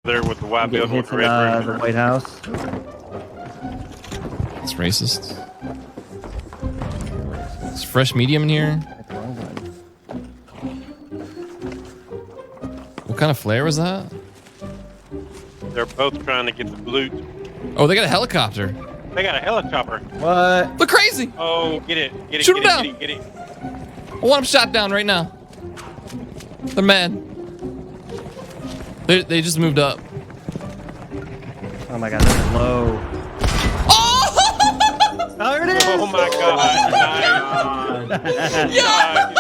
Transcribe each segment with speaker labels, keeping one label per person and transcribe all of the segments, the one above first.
Speaker 1: There with the white building with the red
Speaker 2: the
Speaker 1: roof.
Speaker 2: White House.
Speaker 3: It's racist. It's fresh medium in here. What kind of flare was that?
Speaker 1: They're both trying to get the loot.
Speaker 3: Oh, they got a helicopter.
Speaker 1: They got a helicopter.
Speaker 2: What?
Speaker 3: They're crazy.
Speaker 1: Oh, get it. Get it.
Speaker 3: Shoot
Speaker 1: get
Speaker 3: him
Speaker 1: it,
Speaker 3: down.
Speaker 1: Get it. Get it.
Speaker 3: I want them shot down right now. They're mad. They just moved up.
Speaker 2: Oh my god, that's low.
Speaker 3: Oh!
Speaker 2: There it is!
Speaker 1: Oh my god. Nice.
Speaker 3: Yeah!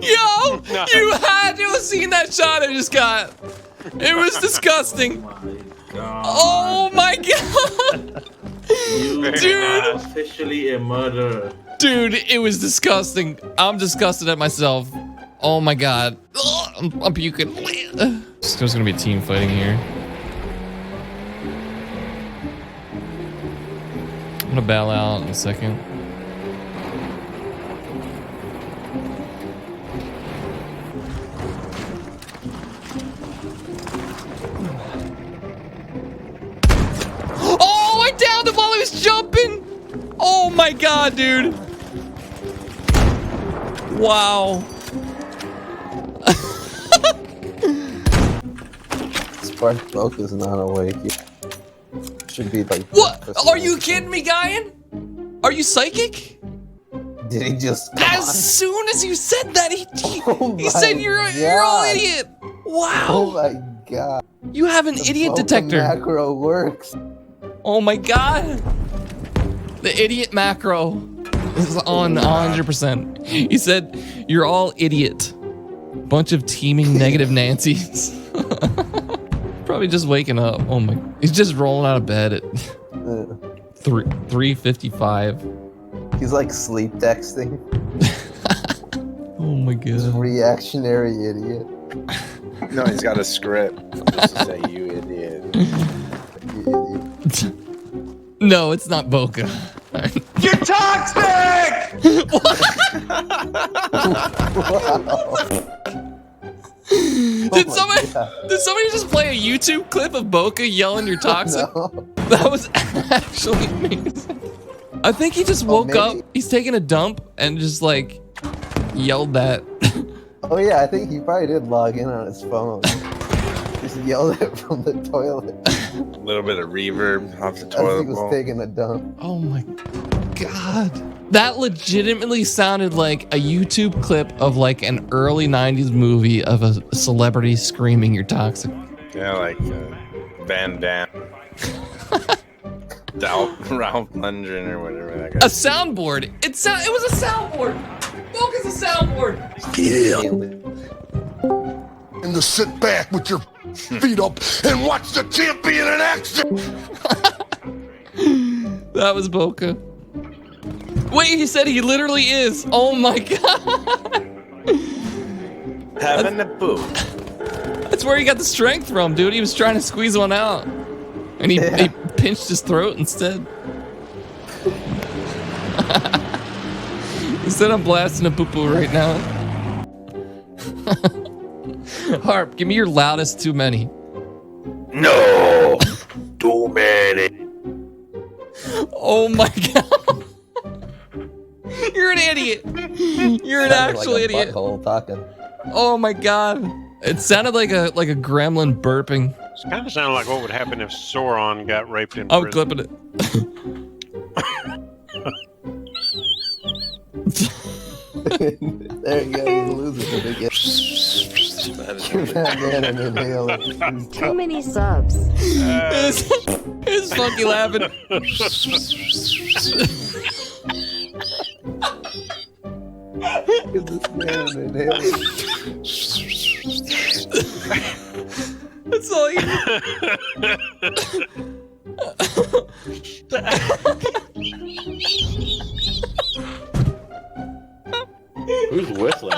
Speaker 3: Yo! You had to have seen that shot I just got. It was disgusting. Oh my god! Dude!
Speaker 4: Officially a murderer.
Speaker 3: Dude, it was disgusting. I'm disgusted at myself. Oh my god. Ugh, I'm puking. There's gonna be a team fighting here. I'm gonna bail out in a second. Oh, I downed him while he was jumping. Oh my god, dude. Wow.
Speaker 5: Spark Bulk is not awake yet. Should be like.
Speaker 3: What? Are you kidding me, Guyan? Are you psychic?
Speaker 5: Did he just?
Speaker 3: As soon as you said that, he
Speaker 5: Oh
Speaker 3: said
Speaker 5: my
Speaker 3: you're all
Speaker 5: God.
Speaker 3: idiot. Wow.
Speaker 5: Oh my god.
Speaker 3: You have an idiot
Speaker 5: Bulk
Speaker 3: detector.
Speaker 5: Macro works.
Speaker 3: Oh my god. The idiot macro is on 100%. He said, you're all idiot. Bunch of teeming negative Nancys. Probably just waking up. Oh my. He's just rolling out of bed at 3:55.
Speaker 5: He's like sleep texting.
Speaker 3: Oh my
Speaker 5: Just
Speaker 3: god.
Speaker 5: reactionary idiot.
Speaker 6: No, he's got a script. Just to say, you idiot.
Speaker 5: You idiot.
Speaker 3: No, it's not Boca.
Speaker 1: You're toxic!
Speaker 3: Did
Speaker 5: Oh
Speaker 3: somebody
Speaker 5: my God.
Speaker 3: did somebody just play a YouTube clip of Boca yelling you're toxic?
Speaker 5: No.
Speaker 3: That was actually amazing. I think he just woke
Speaker 5: maybe.
Speaker 3: up, he's taking a dump and just like yelled that.
Speaker 5: Oh yeah, I think he probably did log in on his phone. Just yelled it from the toilet.
Speaker 6: A little bit of reverb off the
Speaker 5: As he
Speaker 6: toilet
Speaker 5: was
Speaker 6: bowl.
Speaker 5: taking a dump.
Speaker 3: Oh my god. That legitimately sounded like a YouTube clip of like an early 90s movie of a celebrity screaming you're toxic.
Speaker 6: Yeah, like Van Damme. Ralph Lundgren or whatever that
Speaker 3: A
Speaker 6: guy.
Speaker 3: soundboard. It was a soundboard. Boca's a soundboard.
Speaker 7: And to sit back with your feet up and watch the champion in action.
Speaker 3: That was Boca. Wait, he said he literally is. Oh my god.
Speaker 6: Having a boo.
Speaker 3: That's where he got the strength from, dude. He was trying to squeeze one out. And he pinched his throat instead. He said I'm blasting a poo-poo right now. Harp, give me your loudest too many.
Speaker 7: No, too many.
Speaker 3: Oh my god. You're an idiot. You're an
Speaker 5: Sounded
Speaker 3: actual
Speaker 5: like a
Speaker 3: idiot.
Speaker 5: butthole talking.
Speaker 3: Oh my god. It sounded like a gremlin burping.
Speaker 1: It's kind of sounded like what would happen if Sauron got raped in
Speaker 3: I'm
Speaker 1: prison.
Speaker 3: clipping it.
Speaker 5: There you go, he's losing it again. Give that man an inhaler.
Speaker 8: Too many subs.
Speaker 3: It's funky laughing.
Speaker 5: Give this man an inhaler.
Speaker 3: That's all you.
Speaker 4: Who's whistling?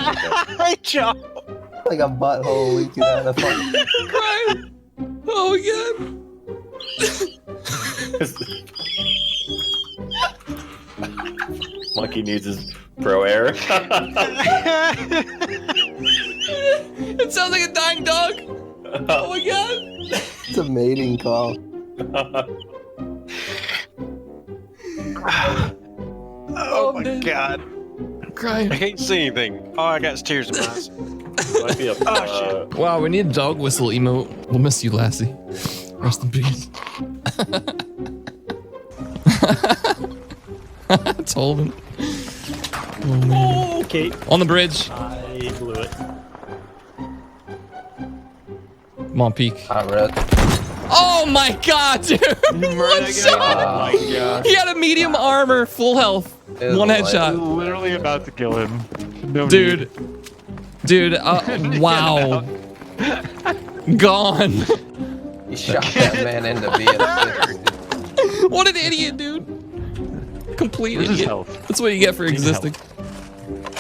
Speaker 1: Hey, Joe.
Speaker 5: like a butthole leaking out of the phone.
Speaker 3: Crying. Oh my god.
Speaker 9: Monkey needs his pro air.
Speaker 3: It sounds like a dying dog. Oh my god.
Speaker 5: It's a mating call.
Speaker 1: Oh my
Speaker 3: man.
Speaker 1: god.
Speaker 3: I'm crying.
Speaker 1: I can't see anything. All I got is tears in my eyes.
Speaker 9: Might be a,
Speaker 1: shit.
Speaker 3: Wow, we need a dog whistle emote. We'll miss you, Lassie. Rest in peace. Told him. Oh man.
Speaker 2: Okay.
Speaker 3: On the bridge.
Speaker 2: I blew it.
Speaker 3: Come on, peek.
Speaker 5: Hot red.
Speaker 3: Oh my god, dude! One shot!
Speaker 2: Oh my god.
Speaker 3: He had a medium armor, full health.
Speaker 5: It was
Speaker 3: One
Speaker 5: light.
Speaker 3: headshot.
Speaker 2: Literally about to kill him. No
Speaker 3: Dude. Dude, wow. Gone.
Speaker 5: You shot that man into being a
Speaker 3: What an idiot, dude. Complete
Speaker 2: Where's his
Speaker 3: idiot.
Speaker 2: health?
Speaker 3: That's what you get for
Speaker 2: Need
Speaker 3: existing.
Speaker 2: help.